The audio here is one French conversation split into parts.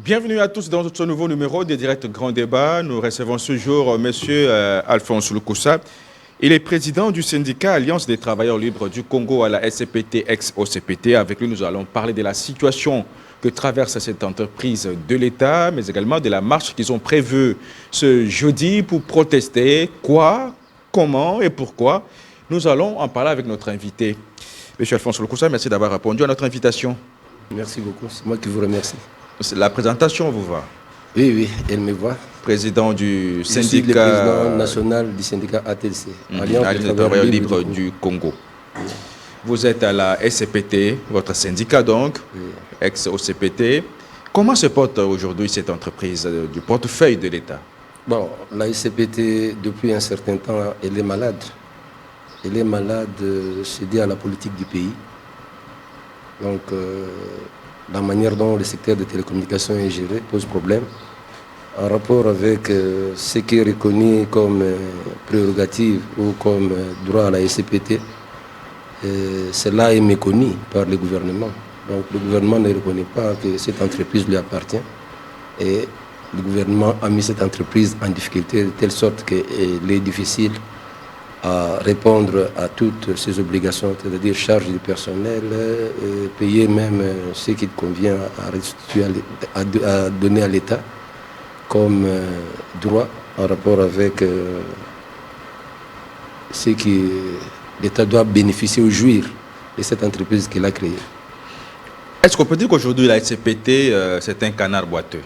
Bienvenue à tous dans ce nouveau numéro des Directs Grand Débat. Nous recevons ce jour M. Alphonse Lukusa. Il est président du syndicat Alliance des travailleurs libres du Congo à la SCPT, ex-OCPT. Avec lui, nous allons parler de la situation que traverse cette entreprise de l'État, mais également de la marche qu'ils ont prévue ce jeudi pour protester. Quoi, comment et pourquoi? Nous allons en parler avec notre invité. M. Alphonse Lukusa, merci d'avoir répondu à notre invitation. Merci beaucoup, c'est moi qui vous remercie. La présentation vous va? Oui, oui, elle me voit. Président du syndicat... Je suis le président national du syndicat ATLC, Alliance des travailleurs libres du Congo. Oui. Vous êtes à la SCPT, votre syndicat donc, oui. Ex-OCPT. Comment se porte aujourd'hui cette entreprise du portefeuille de l'État? Bon, la SCPT, depuis un certain temps, elle est malade. Elle est malade, c'est dû à la politique du pays. Donc, la manière dont le secteur de télécommunications est géré pose problème en rapport avec ce qui est reconnu comme prérogative ou comme droit à la SCPT. Cela est méconnu par le gouvernement. Donc le gouvernement ne reconnaît pas que cette entreprise lui appartient et le gouvernement a mis cette entreprise en difficulté de telle sorte qu'elle est difficile à répondre à toutes ses obligations, c'est-à-dire charges du personnel, payer même ce qu'il convient à donner à l'État comme droit en rapport avec ce que l'État doit bénéficier ou jouir de cette entreprise qu'il a créée. Est-ce qu'on peut dire qu'aujourd'hui la SCPT, c'est un canard boiteux?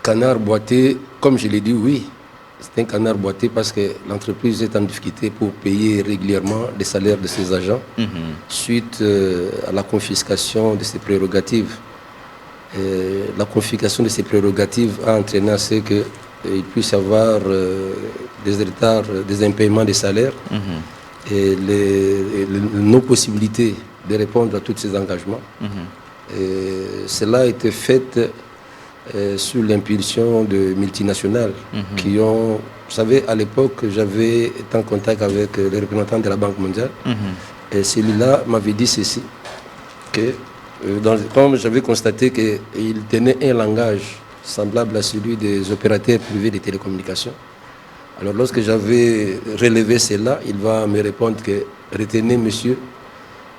Canard boiteux, comme je l'ai dit, oui. C'est un canard boiteux parce que l'entreprise est en difficulté pour payer régulièrement les salaires de ses agents suite à la confiscation de ses prérogatives. La confiscation de ses prérogatives a entraîné à ce qu'il puisse y avoir des retards, des impaiements des salaires et non-possibilité de répondre à tous ces engagements. Cela a été fait sous l'impulsion de multinationales qui ont... Vous savez, à l'époque, j'avais été en contact avec les représentants de la Banque mondiale et celui-là m'avait dit ceci, que comme j'avais constaté qu'il tenait un langage semblable à celui des opérateurs privés de télécommunications. Alors lorsque j'avais relevé cela, il va me répondre que retenez monsieur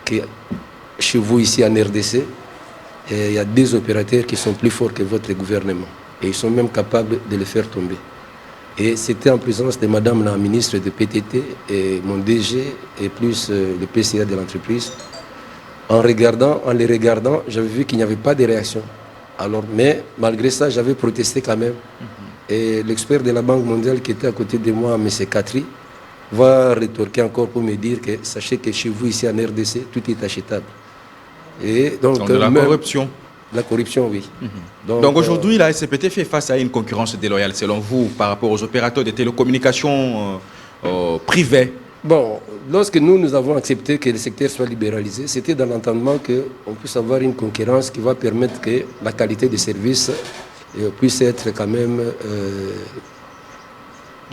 que chez vous ici en RDC, il y a des opérateurs qui sont plus forts que votre gouvernement. Et ils sont même capables de les faire tomber. Et c'était en présence de madame la ministre de PTT et mon DG et plus le PCA de l'entreprise. En les regardant, j'avais vu qu'il n'y avait pas de réaction. Alors, mais malgré ça, j'avais protesté quand même. Et l'expert de la Banque mondiale qui était à côté de moi, M. Katri, va rétorquer encore pour me dire que sachez que chez vous ici en RDC, tout est achetable. Et donc de la corruption. La corruption, oui. Donc aujourd'hui, la SCPT fait face à une concurrence déloyale, selon vous, par rapport aux opérateurs de télécommunications privés? Bon, lorsque nous avons accepté que le secteur soit libéralisé, c'était dans l'entendement qu'on puisse avoir une concurrence qui va permettre que la qualité des services puisse être quand même,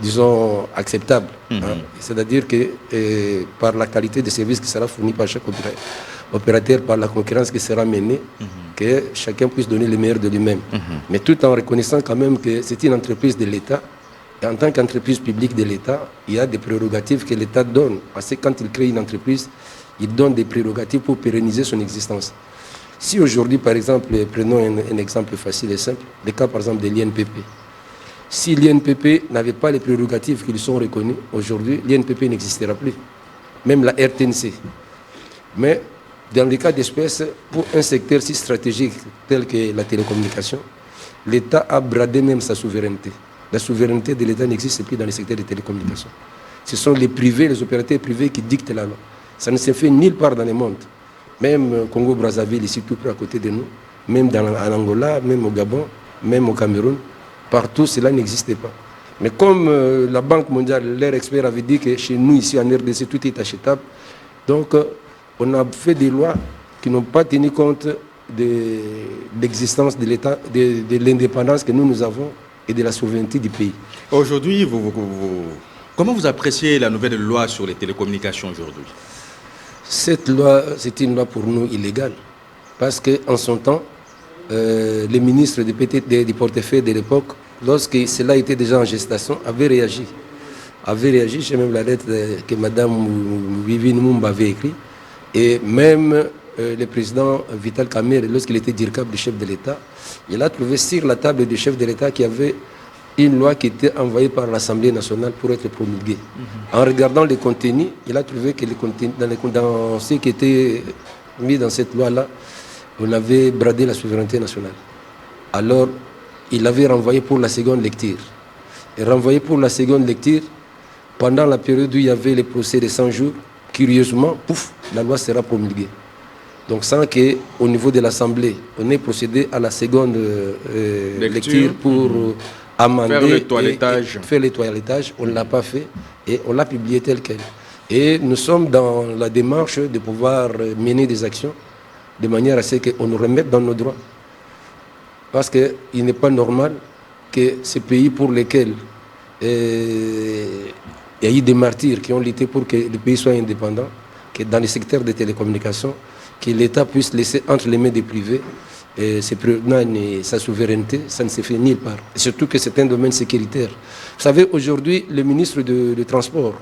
disons, acceptable. C'est-à-dire que par la qualité des services qui sera fournie par chaque opérateur, par la concurrence qui sera menée, que chacun puisse donner le meilleur de lui-même. Mais tout en reconnaissant quand même que c'est une entreprise de l'État. Et en tant qu'entreprise publique de l'État, il y a des prérogatives que l'État donne. Parce que quand il crée une entreprise, il donne des prérogatives pour pérenniser son existence. Si aujourd'hui, par exemple, prenons un exemple facile et simple, le cas par exemple de l'INPP. Si l'INPP n'avait pas les prérogatives qui lui sont reconnues, aujourd'hui, l'INPP n'existera plus. Même la RTNC. Mais dans le cas d'espèce, pour un secteur si stratégique tel que la télécommunication, l'État a bradé même sa souveraineté. La souveraineté de l'État n'existe plus dans le secteur des télécommunications. Ce sont les privés, les opérateurs privés qui dictent la loi. Ça ne se fait nulle part dans le monde. Même au Congo-Brazzaville, ici tout près à côté de nous, même en Angola, même au Gabon, même au Cameroun, partout cela n'existait pas. Mais comme la Banque mondiale, leur expert avait dit que chez nous, ici en RDC, tout est achetable, donc on a fait des lois qui n'ont pas tenu compte de l'existence de l'État, de l'indépendance que nous avons et de la souveraineté du pays. Aujourd'hui, comment vous appréciez la nouvelle loi sur les télécommunications aujourd'hui? Cette loi, c'est une loi pour nous illégale. Parce qu'en son temps, les ministres du portefeuille de l'époque, lorsque cela était déjà en gestation, avaient réagi. J'ai même la lettre que Mme Vivine Moumba avait écrite. Et même le président Vital Kamerhe, lorsqu'il était DIRCAP du chef de l'État, il a trouvé sur la table du chef de l'État qu'il y avait une loi qui était envoyée par l'Assemblée nationale pour être promulguée. En regardant les contenus, il a trouvé que dans ce qui était mis dans cette loi-là, on avait bradé la souveraineté nationale. Alors, il l'avait renvoyé pour la seconde lecture. Et renvoyé pour la seconde lecture, pendant la période où il y avait les procès de 100 jours, curieusement, pouf, la loi sera promulguée. Donc sans qu'au niveau de l'Assemblée, on ait procédé à la seconde lecture pour amender, faire le toilettage, on ne l'a pas fait et on l'a publié tel quel. Et nous sommes dans la démarche de pouvoir mener des actions de manière à ce qu'on nous remette dans nos droits. Parce qu'il n'est pas normal que ces pays pour lesquels il y a eu des martyrs qui ont lutté pour que le pays soit indépendant, que dans le secteur des télécommunications, que l'État puisse laisser entre les mains des privés sa souveraineté, ça ne se fait nulle part. Surtout que c'est un domaine sécuritaire. Vous savez, aujourd'hui, le ministre de Transport,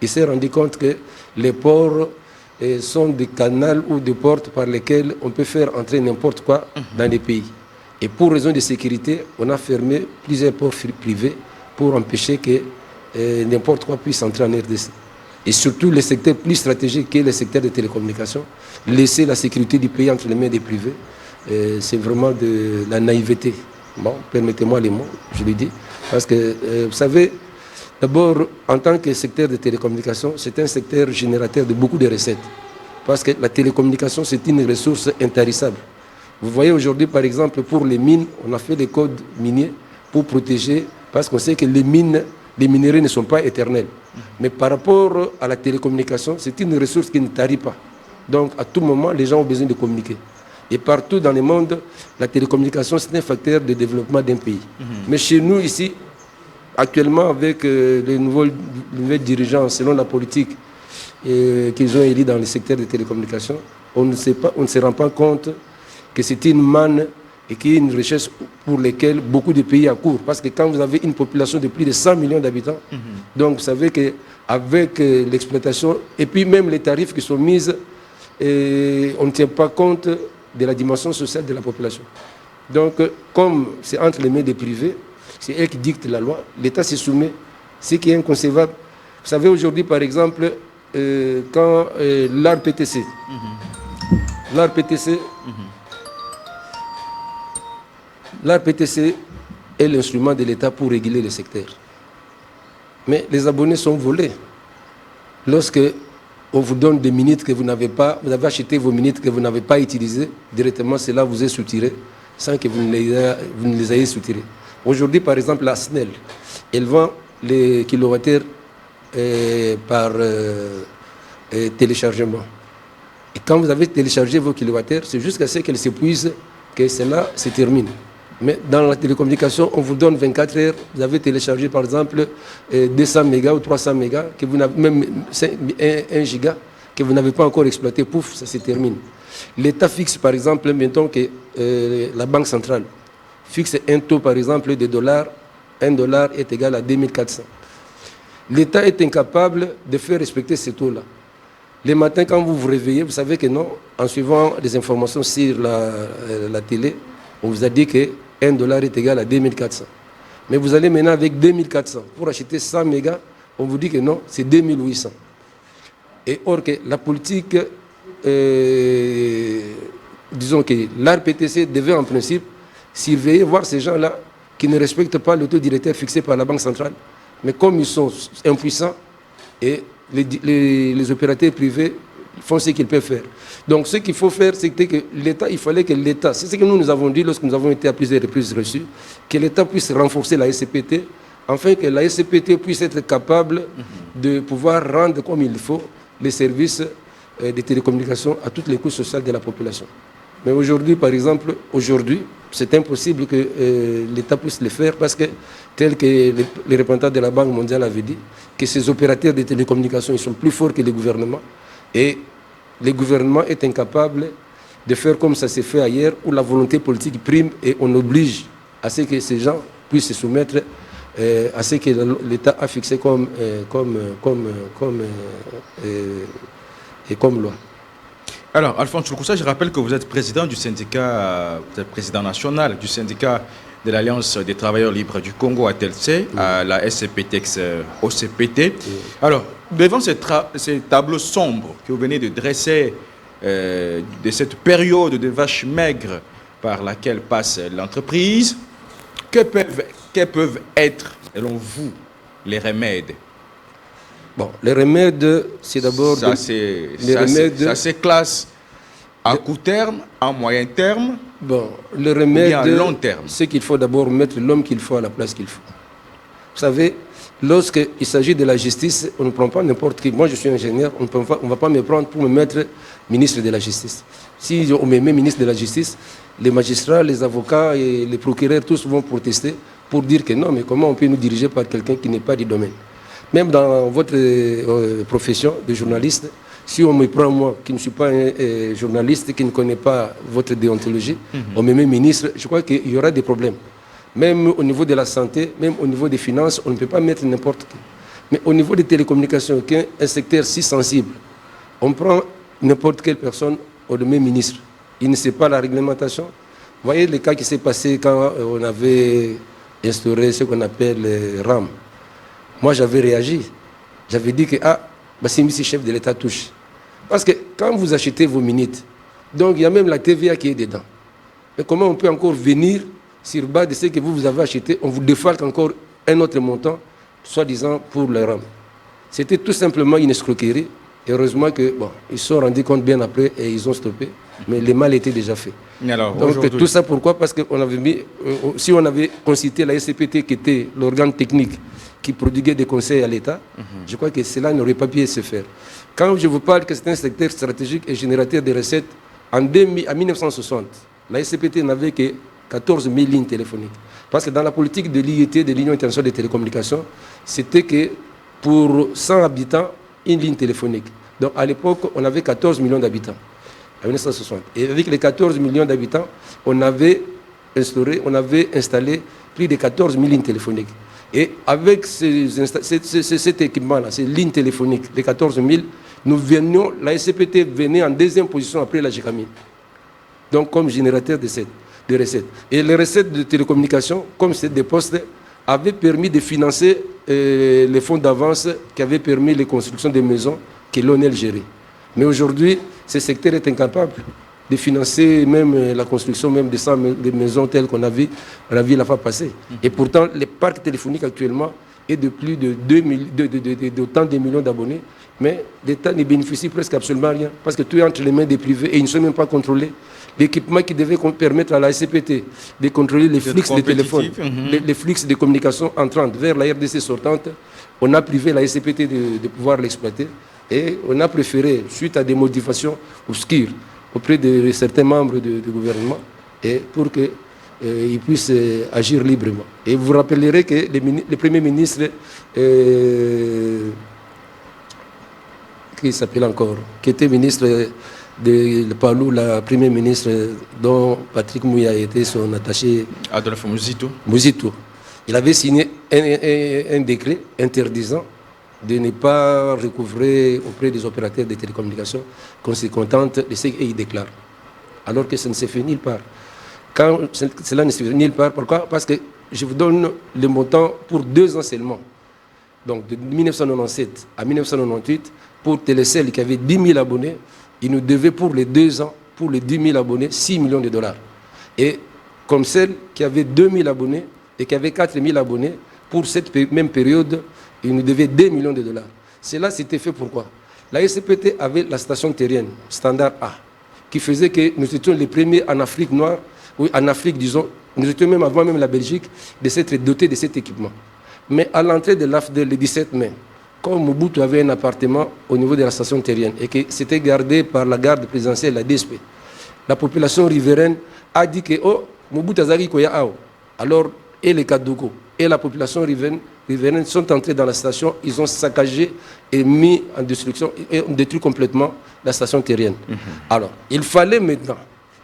il s'est rendu compte que les ports sont des canaux ou des portes par lesquelles on peut faire entrer n'importe quoi dans les pays. Et pour raison de sécurité, on a fermé plusieurs ports privés pour empêcher que n'importe quoi puisse entrer en RDC. Et surtout les secteurs plus stratégiques que les secteurs des télécommunications, laisser la sécurité du pays entre les mains des privés, c'est vraiment de la naïveté. Bon, permettez-moi les mots, je le dis. Parce que, vous savez, d'abord, en tant que secteur de télécommunications, c'est un secteur générateur de beaucoup de recettes. Parce que la télécommunication, c'est une ressource intarissable. Vous voyez aujourd'hui, par exemple, pour les mines, on a fait des codes miniers pour protéger, parce qu'on sait que les minerais ne sont pas éternels. Mais par rapport à la télécommunication, c'est une ressource qui ne tarit pas. Donc, à tout moment, les gens ont besoin de communiquer. Et partout dans le monde, la télécommunication, c'est un facteur de développement d'un pays. Mais chez nous, ici, actuellement, avec les nouvelles dirigeants, selon la politique qu'ils ont élue dans le secteur des télécommunications, on ne se rend pas compte que c'est une manne et qu'il y a une richesse pour laquelle beaucoup de pays accourent. Parce que quand vous avez une population de plus de 100 millions d'habitants, donc vous savez qu'avec l'exploitation, et puis même les tarifs qui sont mis, on ne tient pas compte de la dimension sociale de la population. Donc, comme c'est entre les mains des privés, c'est eux qui dictent la loi, l'État se soumet, ce qui est inconcevable. Vous savez, aujourd'hui, par exemple, quand l'ARPTC, l'ARPTC est l'instrument de l'État pour réguler le secteur. Mais les abonnés sont volés. Lorsque on vous donne des minutes que vous n'avez pas, vous avez acheté vos minutes que vous n'avez pas utilisées, directement cela vous est soutiré sans que vous ne les ayez soutirées. Aujourd'hui, par exemple, la SNEL, elle vend les kilowattheures par téléchargement. Et quand vous avez téléchargé vos kilowattheures, c'est jusqu'à ce qu'elles s'épuisent que cela se termine. Mais dans la télécommunication, on vous donne 24 heures, vous avez téléchargé par exemple 200 mégas ou 300 mégas, que vous n'avez même 1 giga, que vous n'avez pas encore exploité, pouf, ça se termine. L'État fixe par exemple, mettons que la Banque centrale fixe un taux par exemple de $, $1 est égal à 2400. L'État est incapable de faire respecter ce taux-là. Les matins, quand vous vous réveillez, vous savez que non, en suivant les informations sur la télé, on vous a dit que $1 est égal à 2400. Mais vous allez maintenant avec 2400. Pour acheter 100 mégas, on vous dit que non, c'est 2800. Et or que la politique, disons que l'ARPTC devait en principe surveiller, voir ces gens-là qui ne respectent pas le taux directeur fixé par la Banque centrale. Mais comme ils sont impuissants, et les opérateurs privés font ce qu'ils peuvent faire. Donc ce qu'il faut faire, c'est que l'État, il fallait que l'État, c'est ce que nous avons dit lorsque nous avons été à plusieurs reprises reçus, que l'État puisse renforcer la SCPT, afin que la SCPT puisse être capable de pouvoir rendre comme il faut les services de télécommunications à toutes les couches sociales de la population. Mais aujourd'hui, par exemple, c'est impossible que l'État puisse le faire parce que, tel que les représentants de la Banque mondiale avaient dit, que ces opérateurs de télécommunications ils sont plus forts que les gouvernements et le gouvernement est incapable de faire comme ça s'est fait ailleurs, où la volonté politique prime et on oblige à ce que ces gens puissent se soumettre à ce que l'État a fixé comme loi. Alors, Alphonse Loukoussa, je rappelle que vous êtes président du syndicat, vous êtes président national du syndicat de l'Alliance des travailleurs libres du Congo à TLC, à la SCPT-OCPT. Alors, devant ces tableaux sombres que vous venez de dresser de cette période de vache maigre par laquelle passe l'entreprise, que peuvent être, selon vous, les remèdes? Bon, les remèdes, c'est d'abord... Ça, c'est classe à court terme, à moyen terme, bon, le remède, à long terme. C'est qu'il faut d'abord mettre l'homme qu'il faut à la place qu'il faut. Vous savez, lorsqu'il s'agit de la justice, on ne prend pas n'importe qui. Moi, je suis ingénieur, on ne va pas me prendre pour me mettre ministre de la justice. Si on me met ministre de la justice, les magistrats, les avocats et les procureurs, tous vont protester pour dire que non, mais comment on peut nous diriger par quelqu'un qui n'est pas du domaine? Même dans votre profession de journaliste, si on me prend moi, qui ne suis pas un journaliste, qui ne connaît pas votre déontologie, on me met ministre, je crois qu'il y aura des problèmes. Même au niveau de la santé, même au niveau des finances, on ne peut pas mettre n'importe qui. Mais au niveau des télécommunications, qui est un secteur si sensible, on prend n'importe quelle personne, on le met ministre. Il ne sait pas la réglementation. Vous voyez le cas qui s'est passé quand on avait instauré ce qu'on appelle RAM. Moi, j'avais réagi. J'avais dit que, c'est M. chef de l'État touche. Parce que quand vous achetez vos minutes, donc il y a même la TVA qui est dedans. Et comment on peut encore venir sur base de ce que vous avez acheté, on vous défalque encore un autre montant, soi-disant pour le RAM. C'était tout simplement une escroquerie. Heureusement que, ils se sont rendus compte bien après et ils ont stoppé. Mais le mal était déjà fait. Alors, donc tout ça pourquoi? Parce qu'on avait mis, si on avait consulté la SCPT qui était l'organe technique qui prodiguait des conseils à l'État, je crois que cela n'aurait pas pu se faire. Quand je vous parle que c'est un secteur stratégique et générateur de recettes, en 1960, la SCPT n'avait que 14 000 lignes téléphoniques. Parce que dans la politique de l'IET, de l'Union internationale des télécommunications, c'était que pour 100 habitants, une ligne téléphonique. Donc à l'époque, on avait 14 millions d'habitants, en 1960. Et avec les 14 millions d'habitants, on avait installé plus de 14 000 lignes téléphoniques. Et avec cet équipement-là, ces lignes téléphoniques, les 14 000, la SCPT venait en deuxième position après la GECAMI. Donc comme générateur de recettes. Et les recettes de télécommunications, comme c'est des postes, avaient permis de financer les fonds d'avance qui avaient permis les constructions des maisons que l'ONEL gérait. Mais aujourd'hui, ce secteur est incapable de financer même la construction même des maisons telles qu'on a vu la fois passée. Et pourtant, le parc téléphonique actuellement est de plus d'autant de millions d'abonnés, mais l'État ne bénéficie presque absolument rien, parce que tout est entre les mains des privés et ils ne sont même pas contrôlés. L'équipement qui devait permettre à la SCPT de contrôler les flux de téléphone, les flux de communication entrantes vers la RDC sortante, on a privé la SCPT de pouvoir l'exploiter et on a préféré, suite à des modifications obscures auprès de certains membres du gouvernement, et pour qu'ils puissent agir librement. Et vous rappellerez que le Premier ministre, qui s'appelle encore, qui était ministre de Palou, la Premier ministre dont Patrick Mouya était son attaché. Adolphe Mouzito. Mouzito. Il avait signé un décret interdisant de ne pas recouvrer auprès des opérateurs de télécommunications qu'on se contente de ce qu'ils déclarent. Alors que ça ne se fait nulle part. Quand cela ne se fait nulle part, pourquoi? Parce que je vous donne le montant pour 2 ans seulement. Donc de 1997 à 1998, pour Télécel qui avait 10 000 abonnés, il nous devait pour les 2 ans, pour les 10 000 abonnés, 6 millions de dollars. Et comme celle qui avait 2 000 abonnés et qui avait 4 000 abonnés, pour cette même période, il nous devait 2 millions de dollars. Cela s'était fait pourquoi? La SCPT avait la station terrienne, standard A, qui faisait que nous étions les premiers en Afrique noire, oui, en Afrique, disons, nous étions même avant même la Belgique, de s'être dotés de cet équipement. Mais à l'entrée de l'AFDEL, le 17 mai, comme Mobutu avait un appartement au niveau de la station terrienne et que c'était gardé par la garde présidentielle, la DSP, la population riveraine a dit que Mobutu Azari Koya Ao. Alors, et les Kadouko et la population riveraine sont entrés dans la station, ils ont saccagé et mis en destruction et ont détruit complètement la station terrienne. Alors, il fallait maintenant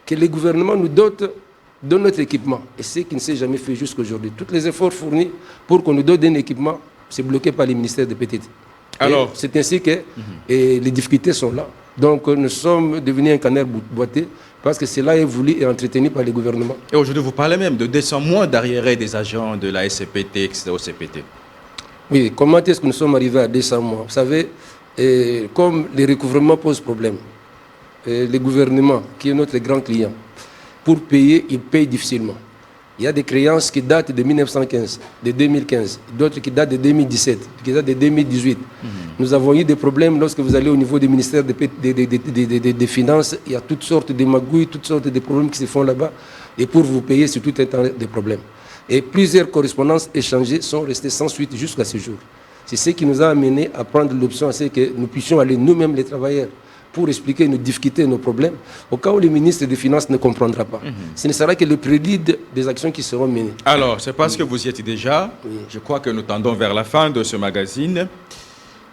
que les gouvernements nous dotent de notre équipement. Et ce qui ne s'est jamais fait jusqu'à aujourd'hui. Tous les efforts fournis pour qu'on nous donne un équipement, c'est bloqué par les ministères de PTT. Alors, c'est ainsi que les difficultés sont là. Donc nous sommes devenus un canard boité parce que cela est voulu et entretenu par les gouvernements. Et aujourd'hui, vous parlez même de 200 mois d'arriérés des agents de la SCPT, OCPT. Oui, comment est-ce que nous sommes arrivés à 200 mois? Vous savez, comme les recouvrements posent problème, les gouvernements, qui est notre grand client, pour payer, ils payent difficilement. Il y a des créances qui datent de 1915, de 2015, d'autres qui datent de 2017, qui datent de 2018. Nous avons eu des problèmes lorsque vous allez au niveau du ministère des Finances. Il y a toutes sortes de magouilles, toutes sortes de problèmes qui se font là-bas. Et pour vous payer, c'est tout un tas de problèmes. Et plusieurs correspondances échangées sont restées sans suite jusqu'à ce jour. C'est ce qui nous a amené à prendre l'option, c'est que nous puissions aller nous-mêmes, les travailleurs, pour expliquer nos difficultés, nos problèmes, au cas où le ministre des Finances ne comprendra pas. Ce ne sera que le prélude des actions qui seront menées. Alors, c'est parce que vous y êtes déjà. Je crois que nous tendons vers la fin de ce magazine.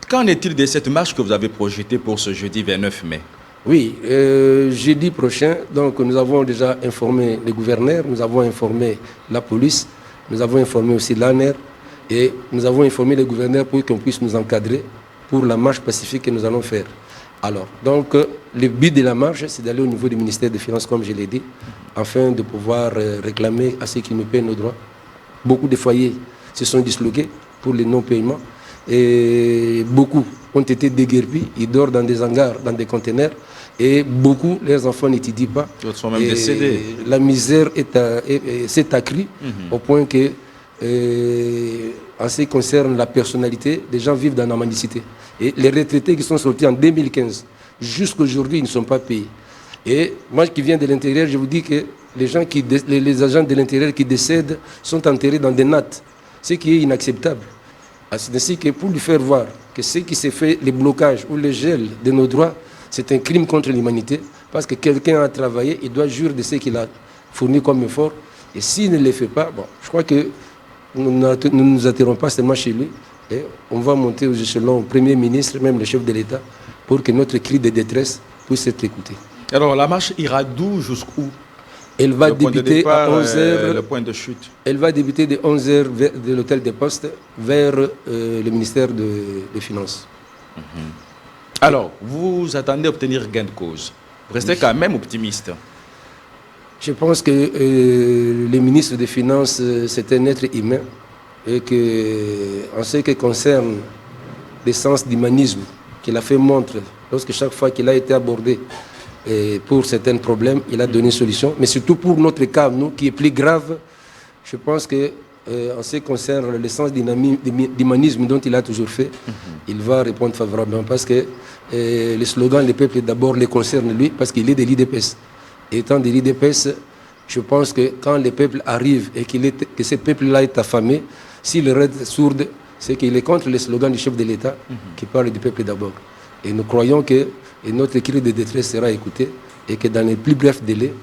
Qu'en est-il de cette marche que vous avez projetée pour ce jeudi 29 mai? Oui, jeudi prochain, donc nous avons déjà informé les gouverneurs, nous avons informé la police, nous avons informé aussi l'ANER et nous avons informé les gouverneurs pour qu'on puisse nous encadrer pour la marche pacifique que nous allons faire. Alors, donc, le but de la marche, c'est d'aller au niveau du ministère des Finances, comme je l'ai dit, afin de pouvoir réclamer à ceux qui nous paient nos droits. Beaucoup de foyers se sont disloqués pour les non-paiements et beaucoup ont été déguerpis. Ils dorment dans des hangars, dans des conteneurs et beaucoup, leurs enfants n'étudient pas. D'autres sont même décédés. La misère s'est accrue au point que, en ce qui concerne la personnalité, les gens vivent dans la mendicité. Et les retraités qui sont sortis en 2015, jusqu'à aujourd'hui, ils ne sont pas payés. Et moi qui viens de l'intérieur, je vous dis que les agents de l'intérieur qui décèdent sont enterrés dans des nattes, ce qui est inacceptable. C'est ainsi que pour lui faire voir que ce qui s'est fait, les blocages ou le gel de nos droits, c'est un crime contre l'humanité, parce que quelqu'un a travaillé, il doit jurer de ce qu'il a fourni comme effort. Et s'il ne le fait pas, bon, je crois que nous ne nous attirons pas seulement chez lui, et on va monter aux échelons au Premier ministre, même le chef de l'État, pour que notre cri de détresse puisse être écouté. Alors la marche ira d'où jusqu'où? Elle va débuter à 11h. Le point de chute. Elle va débuter de 11h de l'hôtel des Postes vers le ministère des Finances. Alors, vous attendez obtenir gain de cause. Vous restez quand même optimiste. Je pense que le ministre des Finances, c'est un être humain et qu'en ce qui concerne l'essence d'humanisme qu'il a fait montre lorsque chaque fois qu'il a été abordé pour certains problèmes, il a donné solution. Mais surtout pour notre cas, nous, qui est plus grave, je pense que en ce qui concerne l'essence d'humanisme dont il a toujours fait, il va répondre favorablement parce que le slogan « Le peuple d'abord » le concerne lui parce qu'il est de l'IDPS. Étant de l'IDPS, je pense que quand le peuple arrive et que ce peuple-là est affamé, s'il reste sourd, c'est qu'il est contre le slogan du chef de l'État qui parle du peuple d'abord. Et nous croyons que notre cri de détresse sera écouté et que dans les plus brefs délais,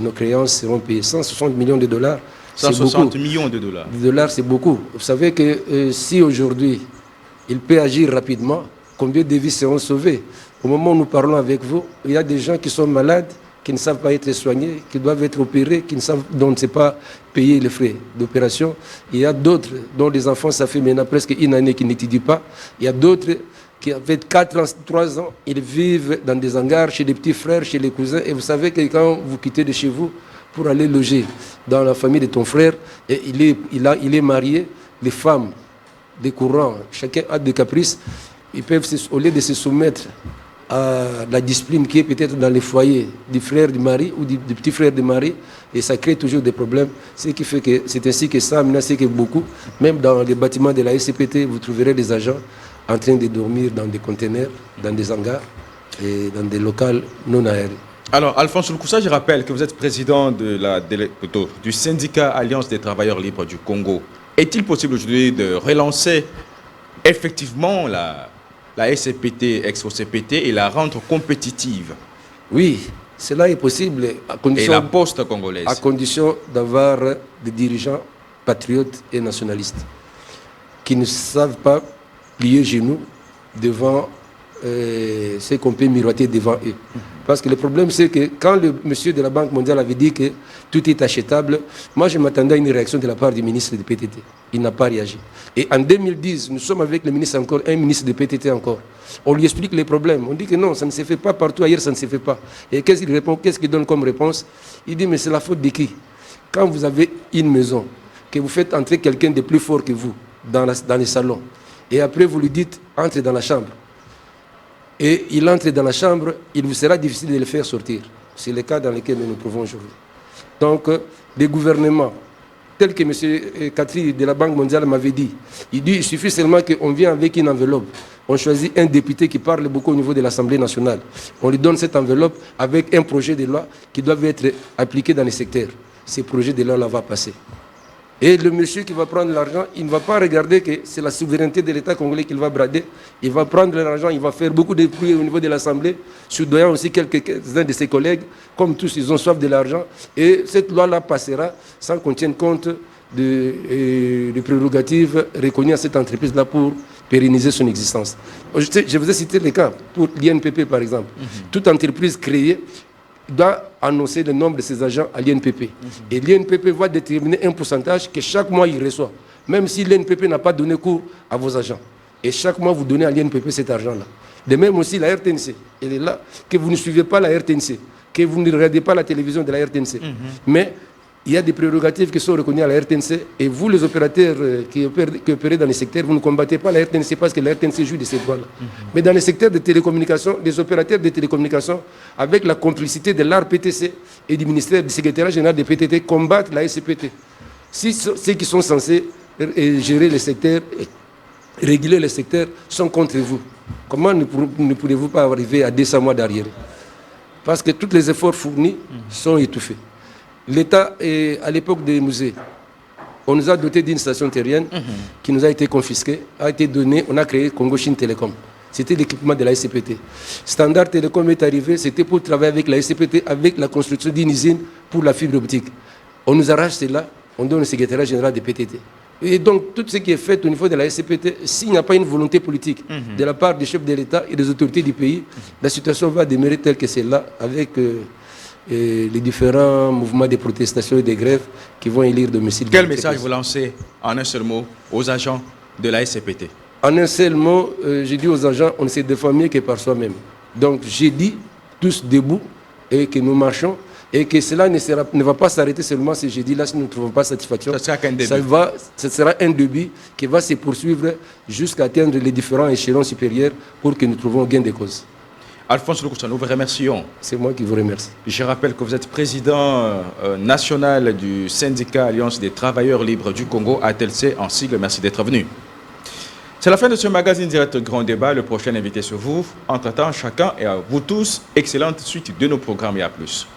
nos créances seront payées. 160 millions de dollars, 160 millions de dollars. De dollars, c'est beaucoup. Vous savez que si aujourd'hui, il peut agir rapidement, combien de vies seront sauvées? Au moment où nous parlons avec vous, il y a des gens qui sont malades, qui ne savent pas être soignés, qui doivent être opérés, dont on ne sait pas payer les frais d'opération. Il y a d'autres dont les enfants, ça fait maintenant presque une année qu'ils n'étudient pas. Il y a d'autres qui avaient 4 ans, 3 ans, ils vivent dans des hangars, chez les petits frères, chez les cousins. Et vous savez que quand vous quittez de chez vous pour aller loger dans la famille de ton frère, et il est marié, les femmes, des courants, chacun a des caprices, ils peuvent, au lieu de se soumettre à la discipline qui est peut-être dans les foyers du frère du mari ou du petit frère du mari, et ça crée toujours des problèmes. Ce qui fait que c'est ainsi que ça menace que beaucoup, même dans les bâtiments de la SCPT, vous trouverez des agents en train de dormir dans des conteneurs, dans des hangars et dans des locaux non aérés. Alors, Alphonse Lukusa, je rappelle que vous êtes président du syndicat Alliance des travailleurs libres du Congo. Est-il possible aujourd'hui de relancer effectivement la SCPT, ex-OCPT, et la rendre compétitive? Oui, cela est possible à condition, et la poste congolaise. À condition d'avoir des dirigeants patriotes et nationalistes qui ne savent pas plier genoux devant ce qu'on peut miroiter devant eux. Parce que le problème, c'est que quand le monsieur de la Banque mondiale avait dit que tout est achetable, moi je m'attendais à une réaction de la part du ministre de PTT. Il n'a pas réagi. Et en 2010, nous sommes avec le ministre encore, un ministre de PTT encore. On lui explique les problèmes. On dit que non, ça ne se fait pas partout ailleurs, ça ne se fait pas. Et qu'est-ce qu'il répond? Qu'est-ce qu'il donne comme réponse? Il dit, mais c'est la faute de qui? Quand vous avez une maison, que vous faites entrer quelqu'un de plus fort que vous dans les salons, et après vous lui dites, entre dans la chambre, et il entre dans la chambre, il vous sera difficile de le faire sortir. C'est le cas dans lequel nous nous trouvons aujourd'hui. Donc, les gouvernements, tels que M. Catri de la Banque mondiale m'avait dit, il suffit seulement qu'on vienne avec une enveloppe. On choisit un député qui parle beaucoup au niveau de l'Assemblée nationale. On lui donne cette enveloppe avec un projet de loi qui doit être appliqué dans les secteurs. Ces projets de loi-là vont passer. Et le monsieur qui va prendre l'argent, il ne va pas regarder que c'est la souveraineté de l'État congolais qu'il va brader. Il va prendre l'argent, il va faire beaucoup de bruit au niveau de l'Assemblée, soudoyant aussi quelques-uns de ses collègues. Comme tous, ils ont soif de l'argent. Et cette loi-là passera sans qu'on tienne compte des prérogatives reconnues à cette entreprise-là pour pérenniser son existence. Je vous ai cité les cas pour l'INPP, par exemple. Toute entreprise créée doit annoncer le nombre de ses agents à l'INPP. Et l'INPP va déterminer un pourcentage que chaque mois il reçoit. Même si l'INPP n'a pas donné cours à vos agents. Et chaque mois, vous donnez à l'INPP cet argent-là. De même aussi la RTNC. Elle est là, que vous ne suivez pas la RTNC, que vous ne regardez pas la télévision de la RTNC. Mais il y a des prérogatives qui sont reconnues à la RTNC et vous, les opérateurs qui opèrent dans les secteurs, vous ne combattez pas la RTNC parce que la RTNC joue de ces droits-là. Mais dans les secteurs de télécommunications, les opérateurs de télécommunications, avec la complicité de l'ARPTC et du ministère du secrétariat général des PTT, combattent la SCPT. Si ceux qui sont censés gérer les secteurs, réguler les secteurs, sont contre vous, comment ne pourrez-vous pas arriver à 200 mois d'arrière? Parce que tous les efforts fournis sont étouffés. L'État, à l'époque des musées, on nous a doté d'une station terrienne qui nous a été confisquée, a été donnée, on a créé Congo Chine Télécom. C'était l'équipement de la SCPT. Standard Télécom est arrivé, c'était pour travailler avec la SCPT, avec la construction d'une usine pour la fibre optique. On nous arrache cela, on donne au secrétariat général des PTT. Et donc, tout ce qui est fait au niveau de la SCPT, s'il n'y a pas une volonté politique de la part des chefs de l'État et des autorités du pays, la situation va demeurer telle que c'est là, avec et les différents mouvements de protestation et de grève qui vont élire domicile. Quel message vous lancez en un seul mot aux agents de la SCPT? En un seul mot, j'ai dit aux agents, on ne se défend mieux que par soi-même. Donc j'ai dit, tous debout, et que nous marchons, et que cela ne va pas s'arrêter seulement ce jeudi-là si nous ne trouvons pas satisfaction. Ça sera qu'un début. Ce sera un début qui va se poursuivre jusqu'à atteindre les différents échelons supérieurs pour que nous trouvions gain de cause. Alphonse Lukusa, nous vous remercions. C'est moi qui vous remercie. Je rappelle que vous êtes président national du syndicat Alliance des travailleurs libres du Congo, ATLC, en sigle. Merci d'être venu. C'est la fin de ce magazine direct Grand Débat. Le prochain invité sur vous. Entre-temps, chacun et à vous tous, excellente suite de nos programmes et à plus.